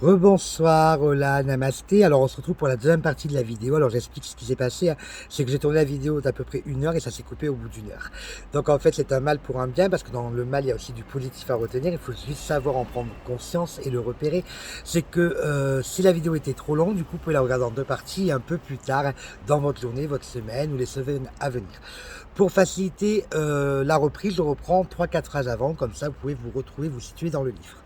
Rebonsoir, hola, namasté. Alors on se retrouve pour la deuxième partie de la vidéo. Alors j'explique ce qui s'est passé, hein. C'est que j'ai tourné la vidéo d'à peu près 1 heure et ça s'est coupé au bout d'1 heure. Donc en fait c'est un mal pour un bien parce que dans le mal il y a aussi du positif à retenir. Il faut juste savoir en prendre conscience et le repérer. C'est que si la vidéo était trop longue, du coup vous pouvez la regarder en deux parties un peu plus tard, hein, dans votre journée, votre semaine ou les semaines à venir. Pour faciliter la reprise, je reprends 3-4 phrases avant, comme ça vous pouvez vous retrouver, vous situer dans le livre.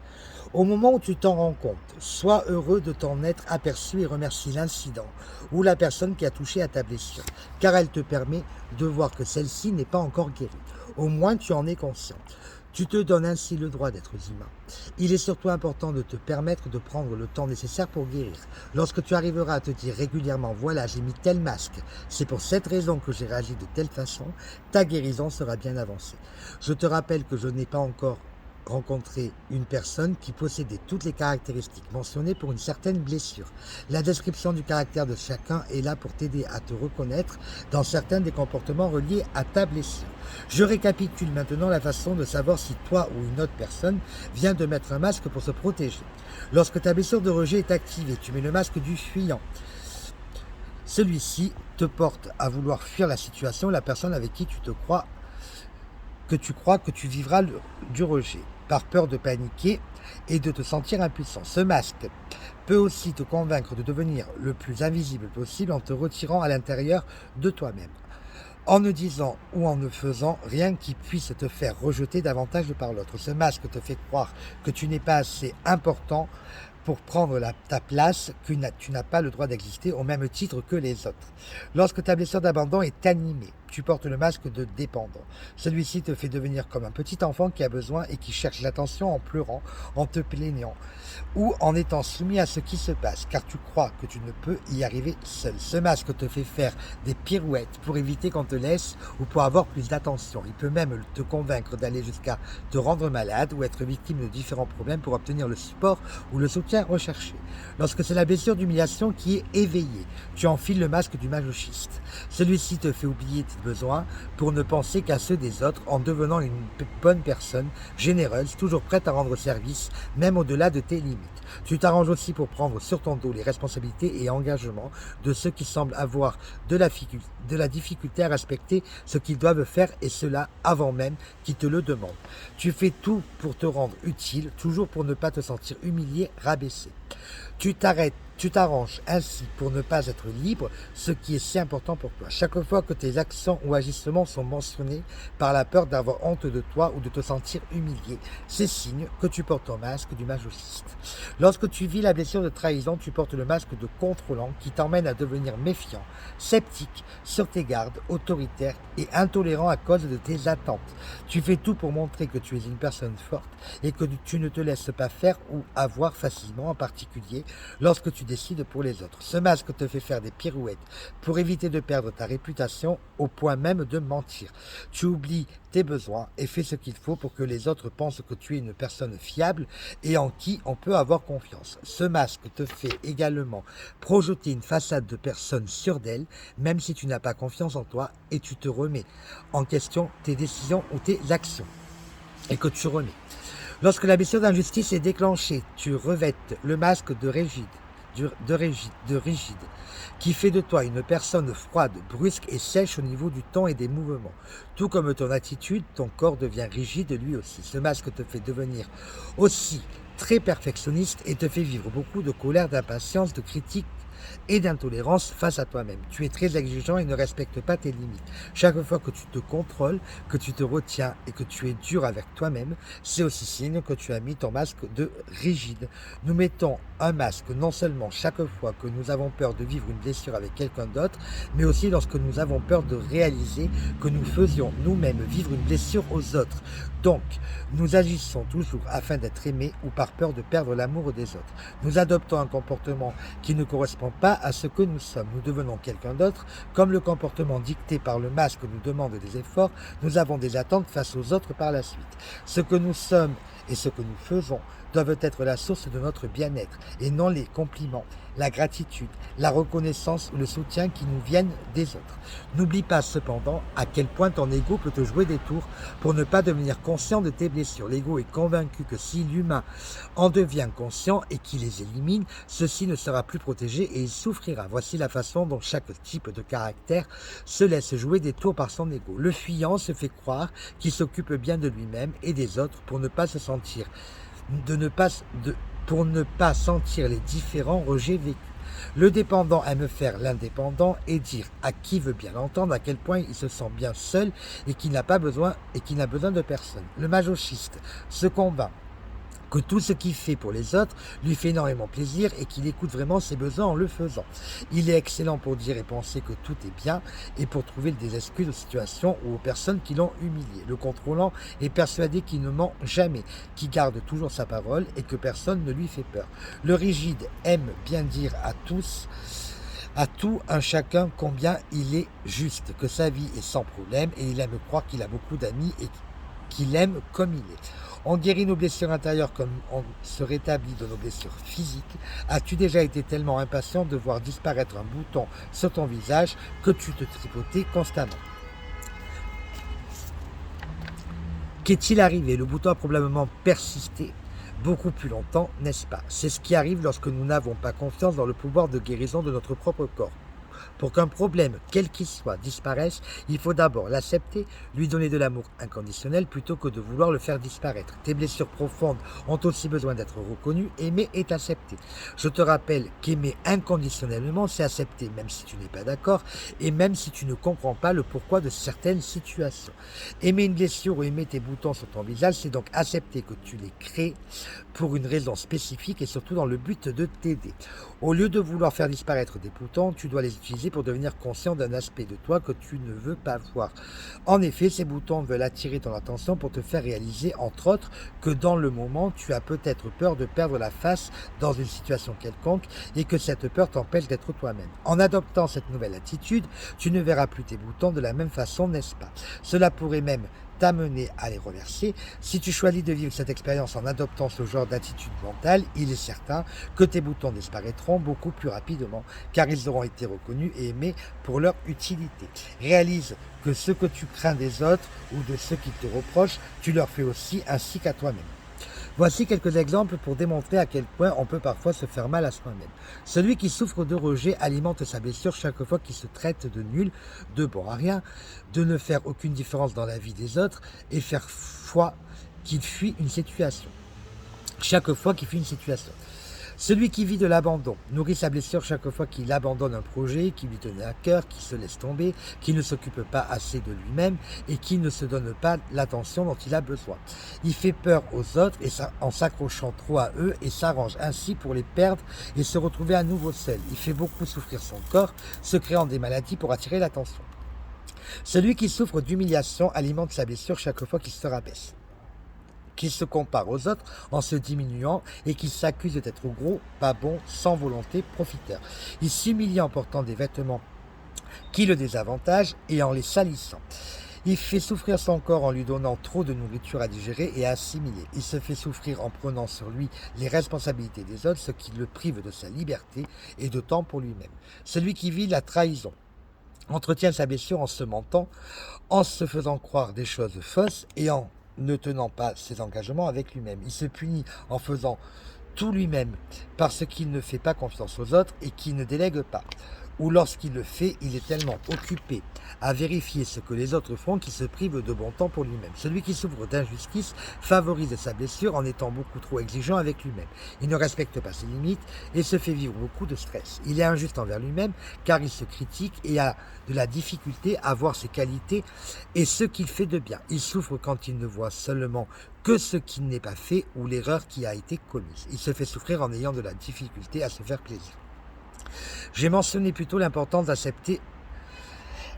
Au moment où tu t'en rends compte, sois heureux de t'en être aperçu et remercie l'incident ou la personne qui a touché à ta blessure, car elle te permet de voir que celle-ci n'est pas encore guérie. Au moins tu en es conscient. Tu te donnes ainsi le droit d'être humain. Il est surtout important de te permettre de prendre le temps nécessaire pour guérir. Lorsque tu arriveras à te dire régulièrement « Voilà, j'ai mis tel masque, c'est pour cette raison que j'ai réagi de telle façon », ta guérison sera bien avancée. Je te rappelle que je n'ai pas encore rencontrer une personne qui possédait toutes les caractéristiques mentionnées pour une certaine blessure. La description du caractère de chacun est là pour t'aider à te reconnaître dans certains des comportements reliés à ta blessure. Je récapitule maintenant la façon de savoir si toi ou une autre personne vient de mettre un masque pour se protéger. Lorsque ta blessure de rejet est activée, tu mets le masque du fuyant. Celui-ci te porte à vouloir fuir la situation, la personne avec qui tu crois que tu vivras du rejet, par peur de paniquer et de te sentir impuissant. Ce masque peut aussi te convaincre de devenir le plus invisible possible en te retirant à l'intérieur de toi-même, en ne disant ou en ne faisant rien qui puisse te faire rejeter davantage par l'autre. Ce masque te fait croire que tu n'es pas assez important pour prendre ta place, que tu n'as pas le droit d'exister au même titre que les autres. Lorsque ta blessure d'abandon est animée, tu portes le masque de dépendant. Celui-ci te fait devenir comme un petit enfant qui a besoin et qui cherche l'attention en pleurant, en te plaignant ou en étant soumis à ce qui se passe, car tu crois que tu ne peux y arriver seul. Ce masque te fait faire des pirouettes pour éviter qu'on te laisse ou pour avoir plus d'attention. Il peut même te convaincre d'aller jusqu'à te rendre malade ou être victime de différents problèmes pour obtenir le support ou le soutien recherché. Lorsque c'est la blessure d'humiliation qui est éveillée, tu enfiles le masque du masochiste. Celui-ci te fait oublier tes besoins pour ne penser qu'à ceux des autres en devenant une bonne personne, généreuse, toujours prête à rendre service, même au-delà de tes limites. Tu t'arranges aussi pour prendre sur ton dos les responsabilités et engagements de ceux qui semblent avoir de la difficulté à respecter ce qu'ils doivent faire, et cela avant même qu'ils te le demandent. Tu fais tout pour te rendre utile, toujours pour ne pas te sentir humilié, rabaissé. Tu t'arranges ainsi pour ne pas être libre, ce qui est si important pour toi. Chaque fois que tes actions ou agissements sont mentionnés par la peur d'avoir honte de toi ou de te sentir humilié, c'est signe que tu portes ton masque du masochiste. Lorsque tu vis la blessure de trahison, tu portes le masque de contrôlant qui t'emmène à devenir méfiant, sceptique, sur tes gardes, autoritaire et intolérant à cause de tes attentes. Tu fais tout pour montrer que tu es une personne forte et que tu ne te laisses pas faire ou avoir facilement, en particulier lorsque tu décides pour les autres. Ce masque te fait faire des pirouettes pour éviter de perdre ta réputation au point même de mentir. Tu oublies tes besoins et fais ce qu'il faut pour que les autres pensent que tu es une personne fiable et en qui on peut avoir confiance. Ce masque te fait également projeter une façade de personne sûre d'elle, même si tu n'as pas confiance en toi et tu te remets en question tes décisions ou tes actions et que tu remets. Lorsque la blessure d'injustice est déclenchée, tu revêtes le masque de rigide, qui fait de toi une personne froide, brusque et sèche au niveau du ton et des mouvements. Tout comme ton attitude, ton corps devient rigide lui aussi. Ce masque te fait devenir aussi très perfectionniste et te fait vivre beaucoup de colère, d'impatience, de critique et d'intolérance face à toi-même. Tu es très exigeant et ne respectes pas tes limites. Chaque fois que tu te contrôles, que tu te retiens et que tu es dur avec toi-même, c'est aussi signe que tu as mis ton masque de rigide. Nous mettons un masque non seulement chaque fois que nous avons peur de vivre une blessure avec quelqu'un d'autre, mais aussi lorsque nous avons peur de réaliser que nous faisions nous-mêmes vivre une blessure aux autres. Donc, nous agissons toujours afin d'être aimés ou par peur de perdre l'amour des autres. Nous adoptons un comportement qui ne correspond pas à ce que nous sommes. Nous devenons quelqu'un d'autre. Comme le comportement dicté par le masque nous demande des efforts, nous avons des attentes face aux autres par la suite. Ce que nous sommes et ce que nous faisons doivent être la source de notre bien-être et non les compliments, la gratitude, la reconnaissance ou le soutien qui nous viennent des autres. N'oublie pas cependant à quel point ton ego peut te jouer des tours pour ne pas devenir conscient de tes blessures. L'ego est convaincu que si l'humain en devient conscient et qu'il les élimine, ceci ne sera plus protégé et il souffrira. Voici la façon dont chaque type de caractère se laisse jouer des tours par son ego. Le fuyant se fait croire qu'il s'occupe bien de lui-même et des autres pour ne pas se sentir pour ne pas sentir les différents rejets vécus. Le dépendant aime faire l'indépendant et dire à qui veut bien l'entendre à quel point il se sent bien seul et qu'il n'a besoin de personne. Le masochiste se convainc que tout ce qu'il fait pour les autres lui fait énormément plaisir et qu'il écoute vraiment ses besoins en le faisant. Il est excellent pour dire et penser que tout est bien et pour trouver des excuses aux situations ou aux personnes qui l'ont humilié. Le contrôlant est persuadé qu'il ne ment jamais, qu'il garde toujours sa parole et que personne ne lui fait peur. Le rigide aime bien dire à tout un chacun combien il est juste, que sa vie est sans problème et il aime croire qu'il a beaucoup d'amis et qu'il aime comme il est. On guérit nos blessures intérieures comme on se rétablit de nos blessures physiques. As-tu déjà été tellement impatient de voir disparaître un bouton sur ton visage que tu te tripotais constamment? Qu'est-il arrivé? Le bouton a probablement persisté beaucoup plus longtemps, n'est-ce pas? C'est ce qui arrive lorsque nous n'avons pas confiance dans le pouvoir de guérison de notre propre corps. Pour qu'un problème, quel qu'il soit, disparaisse, il faut d'abord l'accepter, lui donner de l'amour inconditionnel plutôt que de vouloir le faire disparaître. Tes blessures profondes ont aussi besoin d'être reconnues, aimer est accepter. Je te rappelle qu'aimer inconditionnellement, c'est accepter même si tu n'es pas d'accord et même si tu ne comprends pas le pourquoi de certaines situations. Aimer une blessure ou aimer tes boutons sur ton visage, c'est donc accepter que tu les crées pour une raison spécifique et surtout dans le but de t'aider. Au lieu de vouloir faire disparaître des boutons, tu dois les utiliser pour devenir conscient d'un aspect de toi que tu ne veux pas voir. En effet, ces boutons veulent attirer ton attention pour te faire réaliser, entre autres, que dans le moment, tu as peut-être peur de perdre la face dans une situation quelconque et que cette peur t'empêche d'être toi-même. En adoptant cette nouvelle attitude, tu ne verras plus tes boutons de la même façon, n'est-ce pas? Cela pourrait même t'amener à les reverser. Si tu choisis de vivre cette expérience en adoptant ce genre d'attitude mentale, il est certain que tes boutons disparaîtront beaucoup plus rapidement car ils auront été reconnus et aimés pour leur utilité. Réalise que ce que tu crains des autres ou de ceux qui te reprochent, tu leur fais aussi ainsi qu'à toi-même. Voici quelques exemples pour démontrer à quel point on peut parfois se faire mal à soi-même. Celui qui souffre de rejet alimente sa blessure chaque fois qu'il se traite de nul, de bon à rien, de ne faire aucune différence dans la vie des autres et faire foi qu'il fuit une situation. Chaque fois qu'il fuit une situation. Celui qui vit de l'abandon nourrit sa blessure chaque fois qu'il abandonne un projet qui lui tenait à cœur, qui se laisse tomber, qui ne s'occupe pas assez de lui-même et qui ne se donne pas l'attention dont il a besoin. Il fait peur aux autres en s'accrochant trop à eux et s'arrange ainsi pour les perdre et se retrouver à nouveau seul. Il fait beaucoup souffrir son corps, se créant des maladies pour attirer l'attention. Celui qui souffre d'humiliation alimente sa blessure chaque fois qu'il se rabaisse, qu'il se compare aux autres en se diminuant et qu'il s'accuse d'être gros, pas bon, sans volonté, profiteur. Il s'humilie en portant des vêtements qui le désavantagent et en les salissant. Il fait souffrir son corps en lui donnant trop de nourriture à digérer et à assimiler. Il se fait souffrir en prenant sur lui les responsabilités des autres, ce qui le prive de sa liberté et de temps pour lui-même. Celui qui vit la trahison entretient sa blessure en se mentant, en se faisant croire des choses fausses et en ne tenant pas ses engagements avec lui-même. Il se punit en faisant tout lui-même parce qu'il ne fait pas confiance aux autres et qu'il ne délègue pas. Ou lorsqu'il le fait, il est tellement occupé à vérifier ce que les autres font qu'il se prive de bon temps pour lui-même. Celui qui souffre d'injustice favorise sa blessure en étant beaucoup trop exigeant avec lui-même. Il ne respecte pas ses limites et se fait vivre beaucoup de stress. Il est injuste envers lui-même car il se critique et a de la difficulté à voir ses qualités et ce qu'il fait de bien. Il souffre quand il ne voit seulement que ce qui n'est pas fait ou l'erreur qui a été commise. Il se fait souffrir en ayant de la difficulté à se faire plaisir. J'ai mentionné plutôt l'importance d'accepter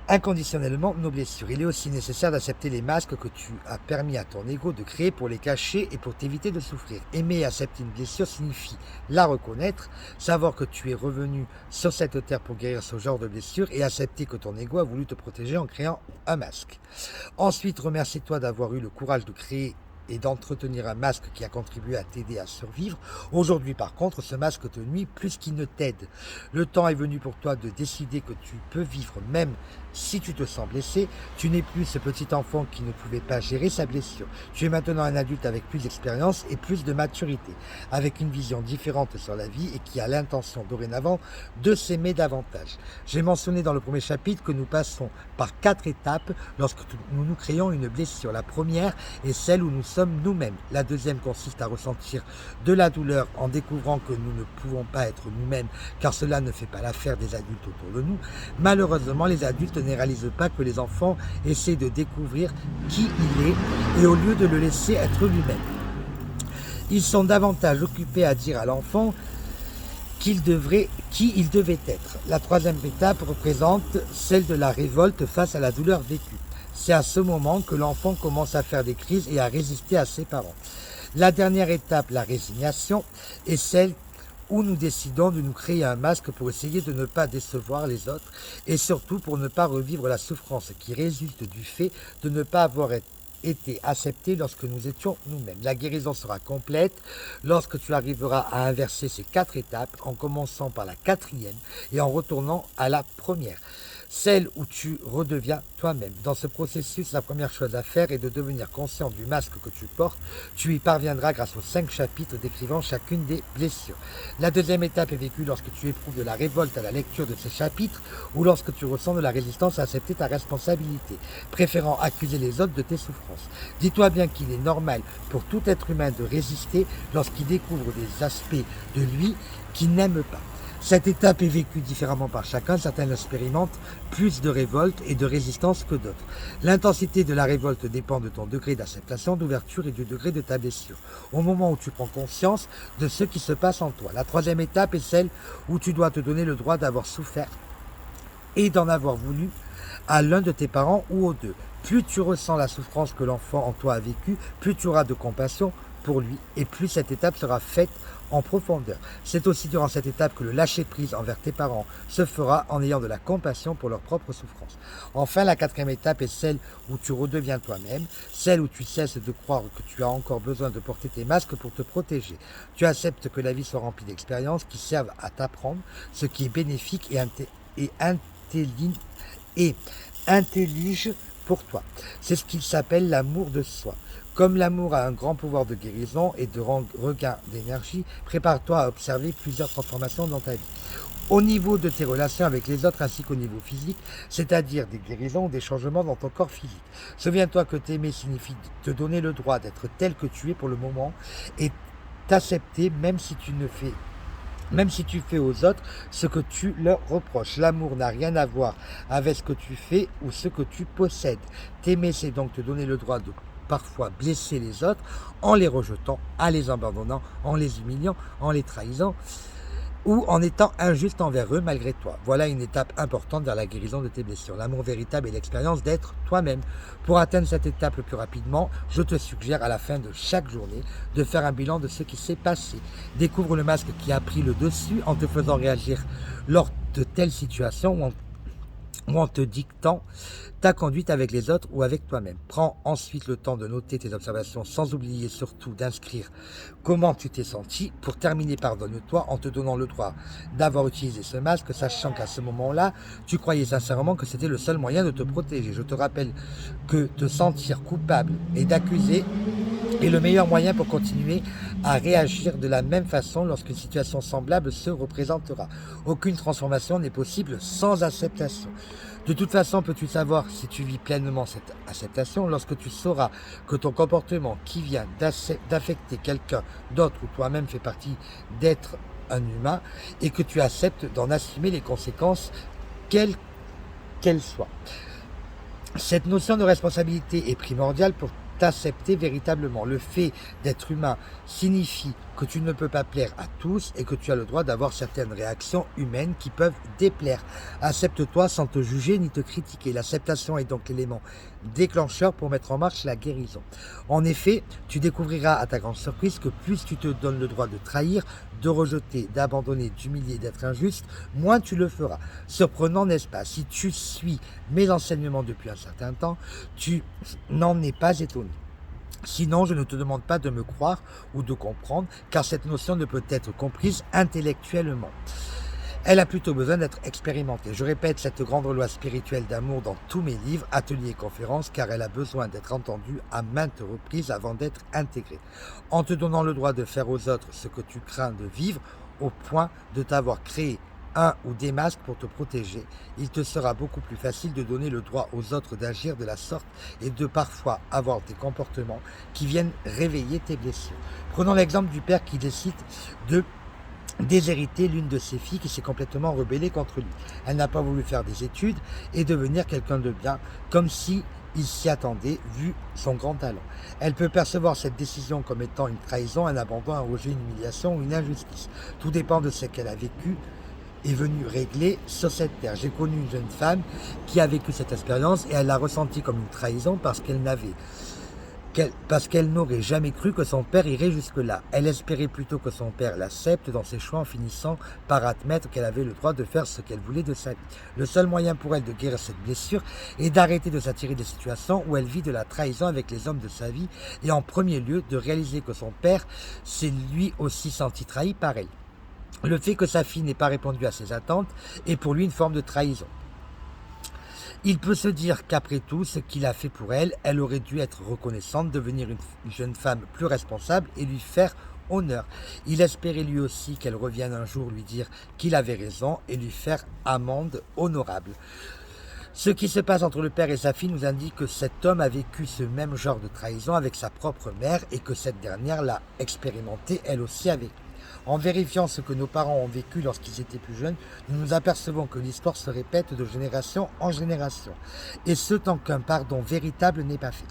inconditionnellement nos blessures. Il est aussi nécessaire d'accepter les masques que tu as permis à ton ego de créer pour les cacher et pour t'éviter de souffrir. Aimer et accepter une blessure signifie la reconnaître, savoir que tu es revenu sur cette terre pour guérir ce genre de blessure et accepter que ton ego a voulu te protéger en créant un masque. Ensuite, remercie-toi d'avoir eu le courage de créer et d'entretenir un masque qui a contribué à t'aider à survivre. Aujourd'hui, par contre, ce masque te nuit plus qu'il ne t'aide. Le temps est venu pour toi de décider que tu peux vivre même si tu te sens blessé. Tu n'es plus ce petit enfant qui ne pouvait pas gérer sa blessure. Tu es maintenant un adulte avec plus d'expérience et plus de maturité, avec une vision différente sur la vie et qui a l'intention dorénavant de s'aimer davantage. J'ai mentionné dans le premier chapitre que nous passons par 4 étapes lorsque nous créons une blessure. La première est celle où nous sommes nous-mêmes. La deuxième consiste à ressentir de la douleur en découvrant que nous ne pouvons pas être nous-mêmes, car cela ne fait pas l'affaire des adultes autour de nous. Malheureusement, les adultes ne réalisent pas que les enfants essaient de découvrir qui il est et au lieu de le laisser être lui-même, ils sont davantage occupés à dire à l'enfant qui il devait être. La troisième étape représente celle de la révolte face à la douleur vécue. C'est à ce moment que l'enfant commence à faire des crises et à résister à ses parents. La dernière étape, la résignation, est celle où nous décidons de nous créer un masque pour essayer de ne pas décevoir les autres et surtout pour ne pas revivre la souffrance qui résulte du fait de ne pas avoir été accepté lorsque nous étions nous-mêmes. La guérison sera complète lorsque tu arriveras à inverser ces 4 étapes en commençant par la 4e et en retournant à la première, celle où tu redeviens toi-même. Dans ce processus, la première chose à faire est de devenir conscient du masque que tu portes. Tu y parviendras grâce aux 5 chapitres décrivant chacune des blessures. La deuxième étape est vécue lorsque tu éprouves de la révolte à la lecture de ces chapitres ou lorsque tu ressens de la résistance à accepter ta responsabilité, préférant accuser les autres de tes souffrances. Dis-toi bien qu'il est normal pour tout être humain de résister lorsqu'il découvre des aspects de lui qu'il n'aime pas. Cette étape est vécue différemment par chacun. Certains expérimentent plus de révolte et de résistance que d'autres. L'intensité de la révolte dépend de ton degré d'acceptation, d'ouverture et du degré de ta blessure, au moment où tu prends conscience de ce qui se passe en toi. La troisième étape est celle où tu dois te donner le droit d'avoir souffert et d'en avoir voulu à l'un de tes parents ou aux deux. Plus tu ressens la souffrance que l'enfant en toi a vécue, plus tu auras de compassion pour lui et plus cette étape sera faite en profondeur. C'est aussi durant cette étape que le lâcher-prise envers tes parents se fera en ayant de la compassion pour leur propre souffrance. Enfin, la 4e étape est celle où tu redeviens toi-même, celle où tu cesses de croire que tu as encore besoin de porter tes masques pour te protéger. Tu acceptes que la vie soit remplie d'expériences qui servent à t'apprendre ce qui est bénéfique et intellige pour toi. C'est ce qu'il s'appelle l'amour de soi. Comme l'amour a un grand pouvoir de guérison et de regain d'énergie, prépare-toi à observer plusieurs transformations dans ta vie. Au niveau de tes relations avec les autres ainsi qu'au niveau physique, c'est-à-dire des guérisons ou des changements dans ton corps physique. Souviens-toi que t'aimer signifie te donner le droit d'être tel que tu es pour le moment et t'accepter même si tu fais aux autres ce que tu leur reproches. L'amour n'a rien à voir avec ce que tu fais ou ce que tu possèdes. T'aimer, c'est donc te donner le droit de parfois blesser les autres en les rejetant, en les abandonnant, en les humiliant, en les trahissant ou en étant injuste envers eux malgré toi. Voilà une étape importante vers la guérison de tes blessures. L'amour véritable est l'expérience d'être toi-même. Pour atteindre cette étape le plus rapidement, je te suggère à la fin de chaque journée de faire un bilan de ce qui s'est passé. Découvre le masque qui a pris le dessus en te faisant réagir lors de telles situations ou en te dictant ta conduite avec les autres ou avec toi-même. Prends ensuite le temps de noter tes observations sans oublier surtout d'inscrire comment tu t'es senti. Pour terminer, pardonne-toi en te donnant le droit d'avoir utilisé ce masque, sachant qu'à ce moment-là, tu croyais sincèrement que c'était le seul moyen de te protéger. Je te rappelle que te sentir coupable et d'accuser est le meilleur moyen pour continuer à réagir de la même façon lorsqu'une situation semblable se représentera. Aucune transformation n'est possible sans acceptation. De toute façon, peux-tu savoir si tu vis pleinement cette acceptation lorsque tu sauras que ton comportement qui vient d'affecter quelqu'un d'autre ou toi-même fait partie d'être un humain et que tu acceptes d'en assumer les conséquences, quelles qu'elles soient. Cette notion de responsabilité est primordiale pour t'accepter véritablement. Le fait d'être humain signifie que tu ne peux pas plaire à tous et que tu as le droit d'avoir certaines réactions humaines qui peuvent déplaire. Accepte-toi sans te juger ni te critiquer. L'acceptation est donc l'élément déclencheur pour mettre en marche la guérison. En effet, tu découvriras à ta grande surprise que plus tu te donnes le droit de trahir, de rejeter, d'abandonner, d'humilier, d'être injuste, moins tu le feras. Surprenant, n'est-ce pas? Si tu suis mes enseignements depuis un certain temps, tu n'en es pas étonné. Sinon, je ne te demande pas de me croire ou de comprendre, car cette notion ne peut être comprise intellectuellement. Elle a plutôt besoin d'être expérimentée. Je répète cette grande loi spirituelle d'amour dans tous mes livres, ateliers et conférences, car elle a besoin d'être entendue à maintes reprises avant d'être intégrée. En te donnant le droit de faire aux autres ce que tu crains de vivre, au point de t'avoir créé un ou des masques pour te protéger, il te sera beaucoup plus facile de donner le droit aux autres d'agir de la sorte et de parfois avoir des comportements qui viennent réveiller tes blessures. Prenons l'exemple du père qui décide de déshériter l'une de ses filles qui s'est complètement rebellée contre lui. Elle n'a pas voulu faire des études et devenir quelqu'un de bien, comme si il s'y attendait, vu son grand talent. Elle peut percevoir cette décision comme étant une trahison, un abandon, un rejet, une humiliation ou une injustice. Tout dépend de ce qu'elle a vécu est venue régler sur cette terre. J'ai connu une jeune femme qui a vécu cette expérience et elle l'a ressentie comme une trahison parce qu'elle n'aurait jamais cru que son père irait jusque-là. Elle espérait plutôt que son père l'accepte dans ses choix en finissant par admettre qu'elle avait le droit de faire ce qu'elle voulait de sa vie. Le seul moyen pour elle de guérir cette blessure est d'arrêter de s'attirer des situations où elle vit de la trahison avec les hommes de sa vie et en premier lieu de réaliser que son père s'est lui aussi senti trahi par elle. Le fait que sa fille n'ait pas répondu à ses attentes est pour lui une forme de trahison. Il peut se dire qu'après tout ce qu'il a fait pour elle, elle aurait dû être reconnaissante, devenir une jeune femme plus responsable et lui faire honneur. Il espérait lui aussi qu'elle revienne un jour lui dire qu'il avait raison et lui faire amende honorable. Ce qui se passe entre le père et sa fille nous indique que cet homme a vécu ce même genre de trahison avec sa propre mère et que cette dernière l'a expérimenté elle aussi avec lui. En vérifiant ce que nos parents ont vécu lorsqu'ils étaient plus jeunes, nous nous apercevons que l'histoire se répète de génération en génération, et ce tant qu'un pardon véritable n'est pas fait.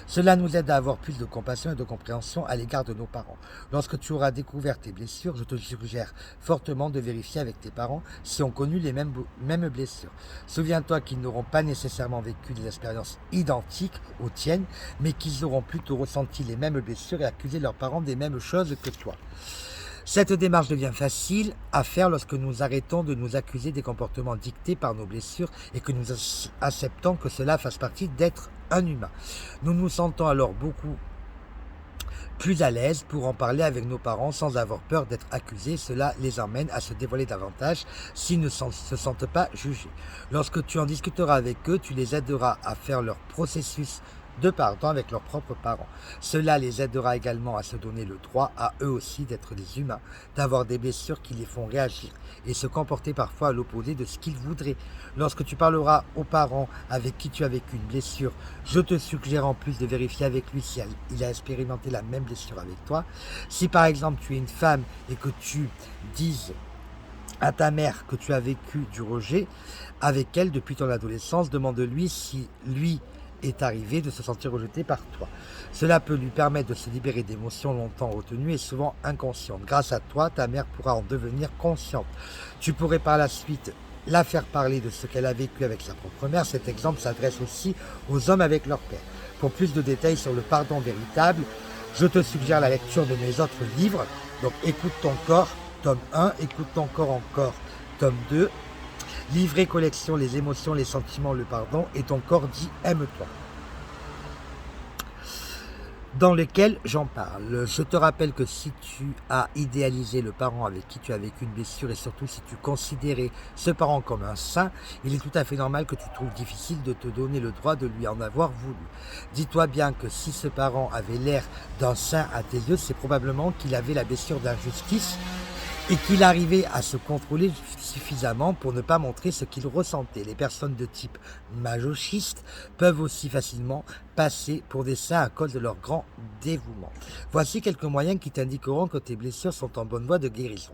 Cela nous aide à avoir plus de compassion et de compréhension à l'égard de nos parents. Lorsque tu auras découvert tes blessures, je te suggère fortement de vérifier avec tes parents s'ils ont connu les mêmes blessures. Souviens-toi qu'ils n'auront pas nécessairement vécu des expériences identiques aux tiennes, mais qu'ils auront plutôt ressenti les mêmes blessures et accusé leurs parents des mêmes choses que toi. Cette démarche devient facile à faire lorsque nous arrêtons de nous accuser des comportements dictés par nos blessures et que nous acceptons que cela fasse partie d'être un humain. Nous nous sentons alors beaucoup plus à l'aise pour en parler avec nos parents sans avoir peur d'être accusés. Cela les emmène à se dévoiler davantage s'ils ne se sentent pas jugés. Lorsque tu en discuteras avec eux, tu les aideras à faire leur processus de pardon avec leurs propres parents. Cela les aidera également à se donner le droit à eux aussi d'être des humains, d'avoir des blessures qui les font réagir et se comporter parfois à l'opposé de ce qu'ils voudraient. Lorsque tu parleras aux parents avec qui tu as vécu une blessure, je te suggère en plus de vérifier avec lui si il a expérimenté la même blessure avec toi. Si par exemple tu es une femme et que tu dises à ta mère que tu as vécu du rejet avec elle depuis ton adolescence, demande-lui si lui est arrivé de se sentir rejeté par toi. Cela peut lui permettre de se libérer d'émotions longtemps retenues et souvent inconscientes. Grâce à toi, ta mère pourra en devenir consciente. Tu pourrais par la suite la faire parler de ce qu'elle a vécu avec sa propre mère. Cet exemple s'adresse aussi aux hommes avec leur père. Pour plus de détails sur le pardon véritable, je te suggère la lecture de mes autres livres. Donc Écoute ton corps, tome 1, Écoute ton corps encore, tome 2, Livret collection, les émotions, les sentiments, le pardon, et ton corps dit aime-toi, dans lequel j'en parle. Je te rappelle que si tu as idéalisé le parent avec qui tu as vécu une blessure et surtout si tu considérais ce parent comme un saint, il est tout à fait normal que tu trouves difficile de te donner le droit de lui en avoir voulu. Dis-toi bien que si ce parent avait l'air d'un saint à tes yeux, c'est probablement qu'il avait la blessure d'injustice et qu'il arrivait à se contrôler suffisamment pour ne pas montrer ce qu'il ressentait. Les personnes de type masochiste peuvent aussi facilement passer pour des saints à cause de leur grand dévouement. Voici quelques moyens qui t'indiqueront que tes blessures sont en bonne voie de guérison.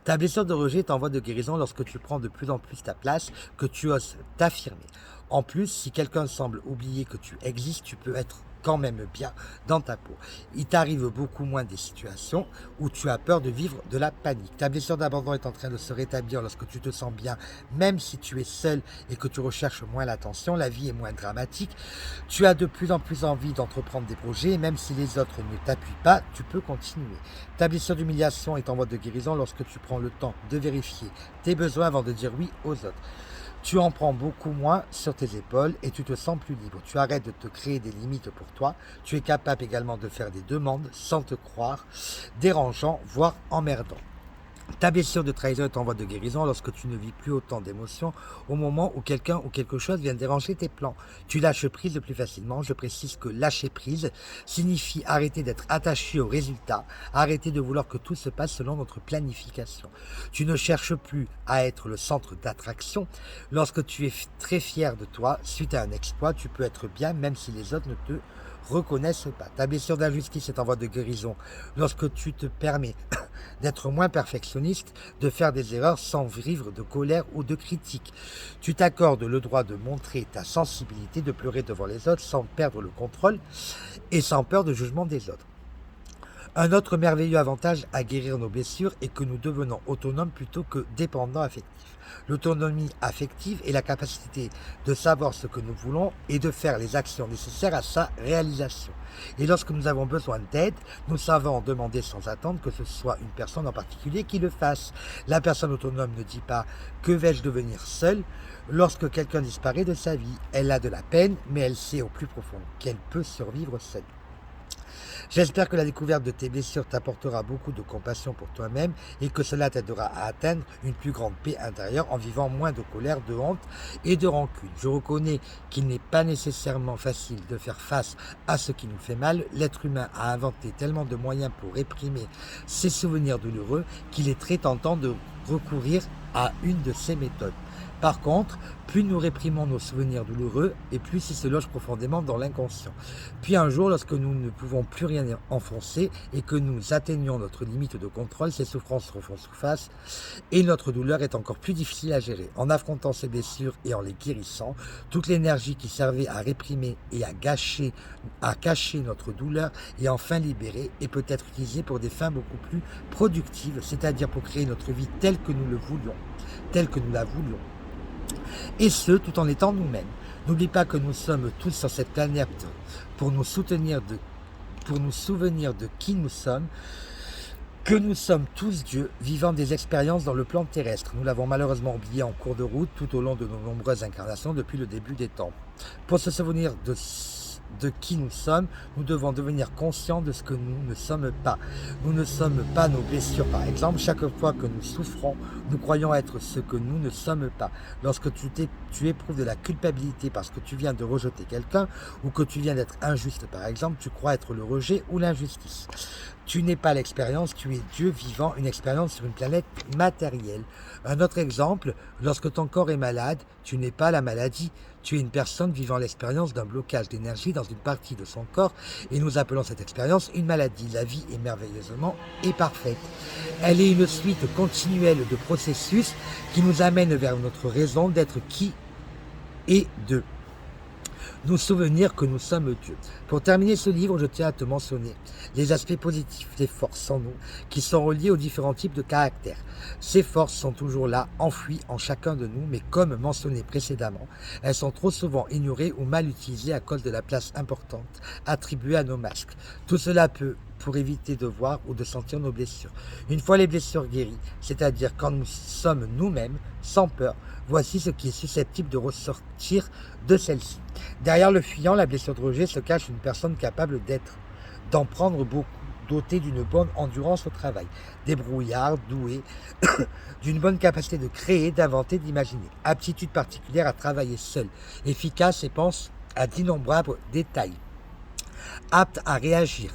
Ta blessure de rejet est en voie de guérison lorsque tu prends de plus en plus ta place, que tu oses t'affirmer. En plus, si quelqu'un semble oublier que tu existes, tu peux être quand même bien dans ta peau. Il t'arrive beaucoup moins des situations où tu as peur de vivre de la panique. Ta blessure d'abandon est en train de se rétablir lorsque tu te sens bien, même si tu es seul et que tu recherches moins l'attention, la vie est moins dramatique. Tu as de plus en plus envie d'entreprendre des projets et même si les autres ne t'appuient pas, tu peux continuer. Ta blessure d'humiliation est en voie de guérison lorsque tu prends le temps de vérifier tes besoins avant de dire oui aux autres. Tu en prends beaucoup moins sur tes épaules et tu te sens plus libre. Tu arrêtes de te créer des limites pour toi. Tu es capable également de faire des demandes sans te croire dérangeant, voire emmerdant. Ta blessure de trahison est en voie de guérison lorsque tu ne vis plus autant d'émotions au moment où quelqu'un ou quelque chose vient déranger tes plans. Tu lâches prise plus facilement. Je précise que lâcher prise signifie arrêter d'être attaché au résultat, arrêter de vouloir que tout se passe selon notre planification. Tu ne cherches plus à être le centre d'attraction. Lorsque tu es très fier de toi, suite à un exploit, tu peux être bien même si les autres ne te reconnaissent pas. Ta blessure d'injustice est en voie de guérison lorsque tu te permets d'être moins perfectionniste, de faire des erreurs sans vivre de colère ou de critique. Tu t'accordes le droit de montrer ta sensibilité, de pleurer devant les autres sans perdre le contrôle et sans peur de jugement des autres. Un autre merveilleux avantage à guérir nos blessures est que nous devenons autonomes plutôt que dépendants affectifs. L'autonomie affective est la capacité de savoir ce que nous voulons et de faire les actions nécessaires à sa réalisation. Et lorsque nous avons besoin d'aide, nous savons demander sans attendre que ce soit une personne en particulier qui le fasse. La personne autonome ne dit pas « que vais-je devenir seule ?» Lorsque quelqu'un disparaît de sa vie, elle a de la peine, mais elle sait au plus profond qu'elle peut survivre seule. J'espère que la découverte de tes blessures t'apportera beaucoup de compassion pour toi-même et que cela t'aidera à atteindre une plus grande paix intérieure en vivant moins de colère, de honte et de rancune. Je reconnais qu'il n'est pas nécessairement facile de faire face à ce qui nous fait mal. L'être humain a inventé tellement de moyens pour réprimer ses souvenirs douloureux qu'il est très tentant de recourir à une de ces méthodes. Par contre, plus nous réprimons nos souvenirs douloureux et plus ils se logent profondément dans l'inconscient. Puis un jour, lorsque nous ne pouvons plus rien enfoncer et que nous atteignons notre limite de contrôle, ces souffrances refont surface et notre douleur est encore plus difficile à gérer. En affrontant ces blessures et en les guérissant, toute l'énergie qui servait à réprimer et à cacher notre douleur est enfin libérée et peut être utilisée pour des fins beaucoup plus productives, c'est-à-dire pour créer notre vie telle que nous le voulions, telle que nous la voulions. Et ce, tout en étant nous-mêmes. N'oublie pas que nous sommes tous sur cette planète pour nous souvenir de qui nous sommes, que nous sommes tous Dieu, vivant des expériences dans le plan terrestre. Nous l'avons malheureusement oublié en cours de route tout au long de nos nombreuses incarnations depuis le début des temps. Pour se souvenir de qui nous sommes, nous devons devenir conscients de ce que nous ne sommes pas. Nous ne sommes pas nos blessures, par exemple. Chaque fois que nous souffrons, nous croyons être ce que nous ne sommes pas. Lorsque tu éprouves de la culpabilité parce que tu viens de rejeter quelqu'un ou que tu viens d'être injuste, par exemple, tu crois être le rejet ou l'injustice. Tu n'es pas l'expérience, tu es Dieu vivant une expérience sur une planète matérielle. Un autre exemple, lorsque ton corps est malade, tu n'es pas la maladie, tu es une personne vivant l'expérience d'un blocage d'énergie dans une partie de son corps et nous appelons cette expérience une maladie. La vie est merveilleusement et parfaite. Elle est une suite continuelle de processus qui nous amènent vers notre raison d'être qui est de nous souvenir que nous sommes Dieu. Pour terminer ce livre, je tiens à te mentionner les aspects positifs des forces en nous qui sont reliés aux différents types de caractères. Ces forces sont toujours là, enfouies en chacun de nous, mais comme mentionné précédemment, elles sont trop souvent ignorées ou mal utilisées à cause de la place importante attribuée à nos masques. Tout cela peut pour éviter de voir ou de sentir nos blessures. Une fois les blessures guéries, c'est-à-dire quand nous sommes nous-mêmes, sans peur, voici ce qui est susceptible de ressortir de celle-ci. Derrière le fuyant, la blessure de rejet, se cache une personne capable d'en prendre beaucoup, dotée d'une bonne endurance au travail, débrouillard, douée, d'une bonne capacité de créer, d'inventer, d'imaginer, aptitude particulière à travailler seul, efficace et pense à d'innombrables détails, apte à réagir,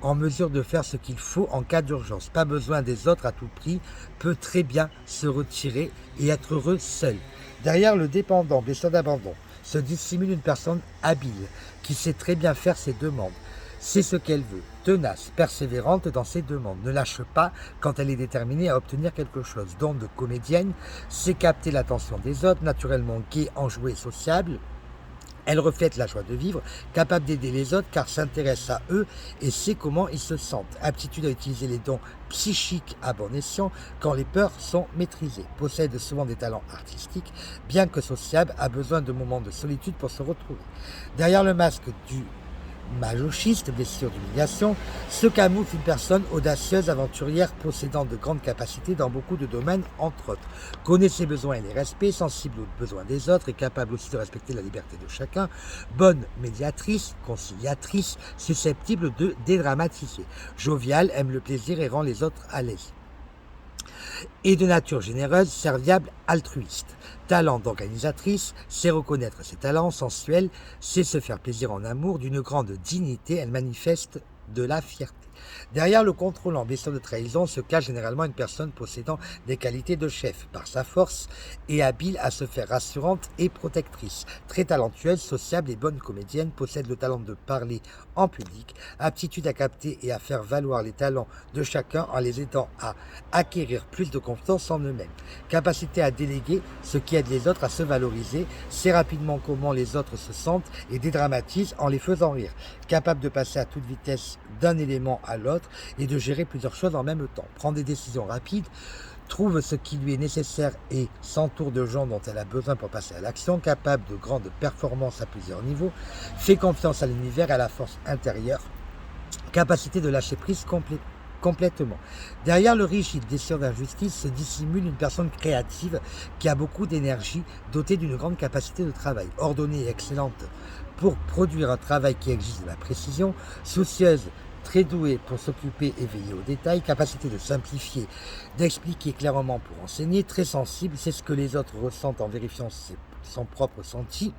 en mesure de faire ce qu'il faut en cas d'urgence, pas besoin des autres à tout prix, peut très bien se retirer et être heureux seul. Derrière le dépendant, blessure d'abandon, se dissimule une personne habile, qui sait très bien faire ses demandes, sait ce qu'elle veut, tenace, persévérante dans ses demandes, ne lâche pas quand elle est déterminée à obtenir quelque chose, don de comédienne, sait capter l'attention des autres, naturellement gaie, enjouée, sociable. Elle reflète la joie de vivre, capable d'aider les autres car s'intéresse à eux et sait comment ils se sentent. Aptitude à utiliser les dons psychiques à bon escient quand les peurs sont maîtrisées. Possède souvent des talents artistiques, bien que sociable, a besoin de moments de solitude pour se retrouver. Derrière le masque masochiste, blessure d'humiliation, se camoufle une personne audacieuse, aventurière, possédant de grandes capacités dans beaucoup de domaines, entre autres. Connaît ses besoins et les respects, sensible aux besoins des autres et capable aussi de respecter la liberté de chacun, bonne médiatrice, conciliatrice, susceptible de dédramatiser, joviale, aime le plaisir et rend les autres à l'aise. Et de nature généreuse, serviable, altruiste. Talent d'organisatrice, sait reconnaître ses talents, sensuels, sait se faire plaisir en amour, d'une grande dignité, elle manifeste de la fierté. Derrière le contrôle en blessure de trahison se cache généralement une personne possédant des qualités de chef, par sa force et habile à se faire rassurante et protectrice. Très talentueuse, sociable et bonne comédienne, possède le talent de parler en public, aptitude à capter et à faire valoir les talents de chacun en les aidant à acquérir plus de confiance en eux-mêmes. Capacité à déléguer, ce qui aide les autres à se valoriser, sait rapidement comment les autres se sentent et dédramatise en les faisant rire. Capable de passer à toute vitesse d'un élément à l'autre et de gérer plusieurs choses en même temps. Prend des décisions rapides, trouve ce qui lui est nécessaire et s'entoure de gens dont elle a besoin pour passer à l'action, capable de grandes performances à plusieurs niveaux, fait confiance à l'univers et à la force intérieure, capacité de lâcher prise complètement. Derrière le rigide désir d'injustice se dissimule une personne créative qui a beaucoup d'énergie, dotée d'une grande capacité de travail, ordonnée et excellente pour produire un travail qui exige de la précision, soucieuse, très douée pour s'occuper et veiller aux détails, capacité de simplifier, d'expliquer clairement pour enseigner, très sensible, c'est ce que les autres ressentent en vérifiant son propre senti,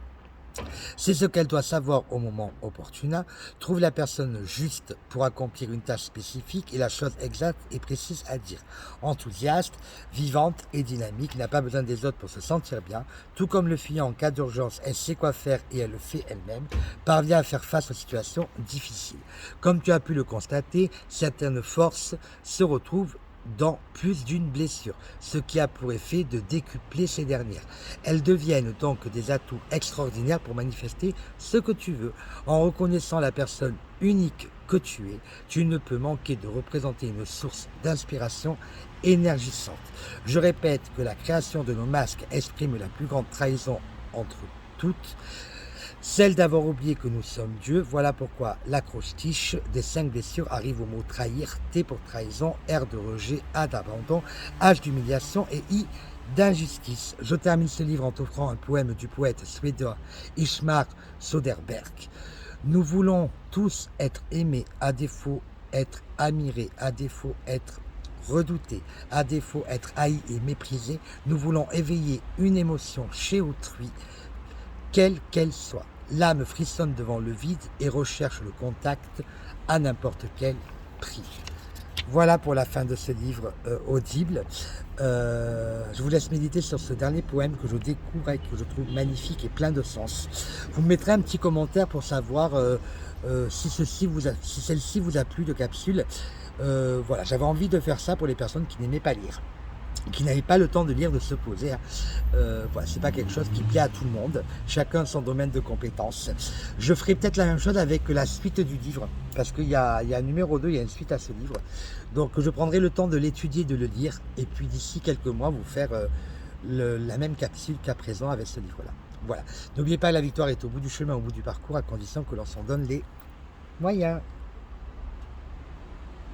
c'est ce qu'elle doit savoir au moment opportun, trouve la personne juste pour accomplir une tâche spécifique et la chose exacte et précise à dire. Enthousiaste, vivante et dynamique, n'a pas besoin des autres pour se sentir bien, tout comme le fuyant en cas d'urgence, elle sait quoi faire et elle le fait elle-même, parvient à faire face aux situations difficiles. Comme tu as pu le constater, certaines forces se retrouvent dans plus d'une blessure, ce qui a pour effet de décupler ces dernières. Elles deviennent donc des atouts extraordinaires pour manifester ce que tu veux. En reconnaissant la personne unique que tu es, tu ne peux manquer de représenter une source d'inspiration énergisante. Je répète que la création de nos masques exprime la plus grande trahison entre toutes, celle d'avoir oublié que nous sommes Dieu. Voilà pourquoi l'acrostiche des 5 blessures arrive au mot trahir, T pour trahison, R de rejet, A d'abandon, H d'humiliation et I d'injustice. Je termine ce livre en t'offrant un poème du poète suédois Ishmar Soderberg. Nous voulons tous être aimés, à défaut être admirés, à défaut être redoutés, à défaut être haïs et méprisés. Nous voulons éveiller une émotion chez autrui, quelle qu'elle soit. L'âme frissonne devant le vide et recherche le contact à n'importe quel prix. Voilà pour la fin de ce livre audible. Je vous laisse méditer sur ce dernier poème que je découvre et que je trouve magnifique et plein de sens. Vous me mettrez un petit commentaire pour savoir si celle-ci vous a plu de capsule. Voilà, j'avais envie de faire ça pour les personnes qui n'aimaient pas lire, qui n'avaient pas le temps de lire, de se poser. Voilà, c'est pas quelque chose qui plaît à tout le monde. Chacun son domaine de compétences. Je ferai peut-être la même chose avec la suite du livre, parce qu'il y a un numéro 2, il y a une suite à ce livre. Donc je prendrai le temps de l'étudier, de le lire, et puis d'ici quelques mois, vous faire la même capsule qu'à présent avec ce livre-là. Voilà. N'oubliez pas, la victoire est au bout du chemin, au bout du parcours, à condition que l'on s'en donne les moyens.